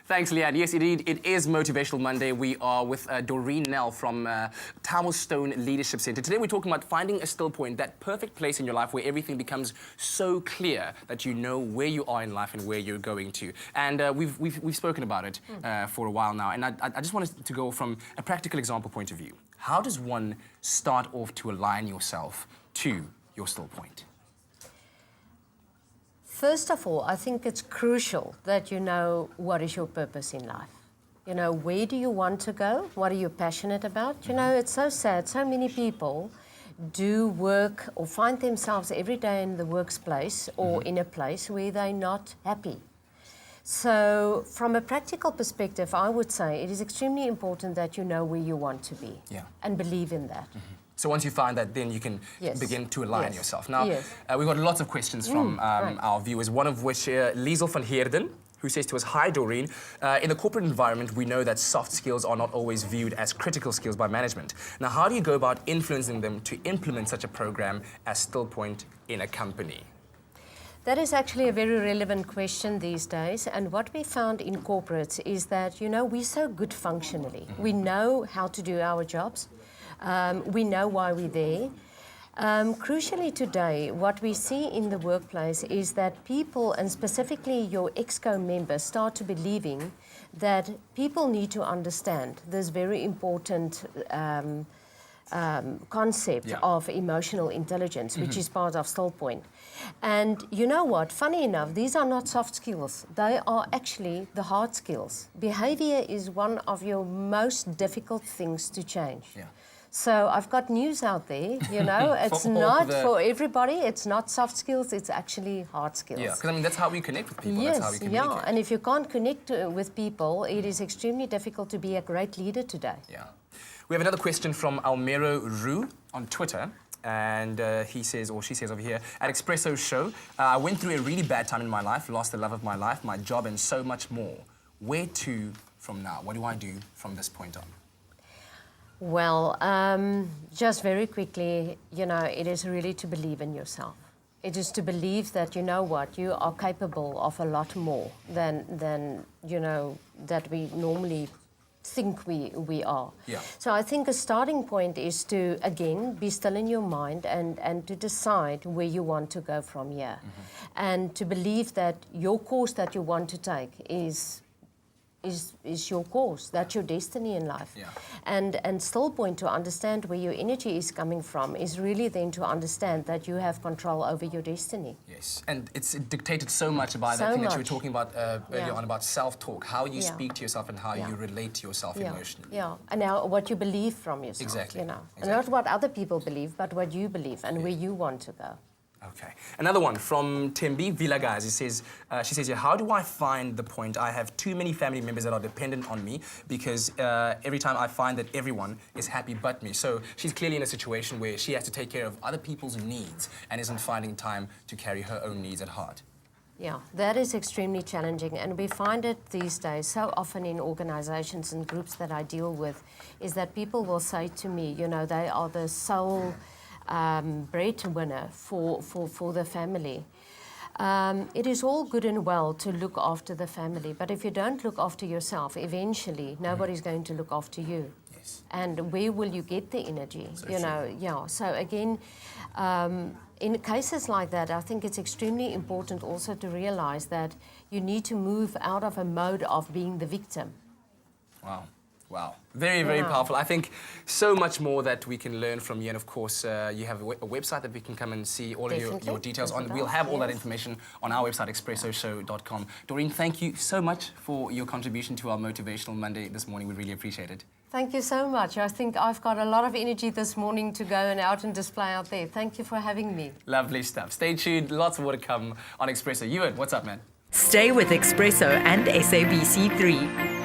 Thanks, Leanne. Yes, indeed, it is Motivational Monday. We are with Doreen from Towerstone Leadership Centre. Today we're talking about finding a still point, that perfect place in your life where everything becomes so clear that you know where you are in life and where you're going to. And we've spoken about it for a while now. And I just wanted to go from a practical example point of view. How does one start off to align yourself to your still point? First of all, I think it's crucial that you know what is your purpose in life. You know, where do you want to go? What are you passionate about? You know, it's so sad. So many people do work or find themselves every day in the workplace or in a place where they're not happy. So from a practical perspective, I would say it is extremely important that you know where you want to be and believe in that. So once you find that, then you can begin to align yourself. Now, we've got lots of questions from our viewers, one of which Liesel van Heerden, who says to us, "Hi, Doreen. In the corporate environment, we know that soft skills are not always viewed as critical skills by management. Now, how do you go about influencing them to implement such a program as Still Point in a company?" That is actually a very relevant question these days. And what we found in corporates is that, you know, we're so good functionally. We know how to do our jobs. We know why we're there. Crucially today, what we see in the workplace is that people, and specifically your ExCo members, start to believing that people need to understand this very important concept of emotional intelligence, which is part of Still Point. And you know what? Funny enough, these are not soft skills. They are actually the hard skills. Behavior is one of your most difficult things to change. So I've got news out there, you know, it's not for everybody, it's not soft skills, it's actually hard skills. Yeah, because I mean, that's how we connect with people, that's how we communicate. And if you can't connect with people, it is extremely difficult to be a great leader today. We have another question from Almero Rue on Twitter. And he says, or she says over here, at Expresso Show, I went through a really bad time in my life, lost the love of my life, my job, and so much more. Where to from now? What do I do from this point on? Well, just very quickly, you know, it is really to believe in yourself. It is to believe that, you know what, you are capable of a lot more than you know, that we normally think we are. So I think a starting point is to, again, be still in your mind and to decide where you want to go from here. And to believe that your course that you want to take is your course, that's your destiny in life. And Still Point, to understand where your energy is coming from, is really then to understand that you have control over your destiny. Yes, and it's dictated so much by that thing that you were talking about earlier on, about self-talk, how you speak to yourself and how you relate to yourself emotionally. And now what you believe from yourself, you know. And not what other people believe, but what you believe and where you want to go. Okay. Another one from Tembi Villagaz. She says, how do I find the point? I have too many family members that are dependent on me because every time I find that everyone is happy but me. So she's clearly in a situation where she has to take care of other people's needs and isn't finding time to carry her own needs at heart. Yeah, that is extremely challenging, and we find it these days so often in organizations and groups that I deal with, is that people will say to me, you know, they are the sole breadwinner for the family. It is all good and well to look after the family, but if you don't look after yourself, eventually nobody's going to look after you. And where will you get the energy? So you know, so again, in cases like that, I think it's extremely important also to realize that you need to move out of a mode of being the victim. Wow. Very, very powerful. I think so much more that we can learn from you. And of course, you have a website that we can come and see all of your details on. We'll have all that information on our website, expressoshow.com. Doreen, thank you so much for your contribution to our Motivational Monday this morning. We really appreciate it. Thank you so much. I think I've got a lot of energy this morning to go and out and display out there. Thank you for having me. Lovely stuff. Stay tuned. Lots more to come on Expresso. Ewan, what's up, man? Stay with Expresso and SABC3.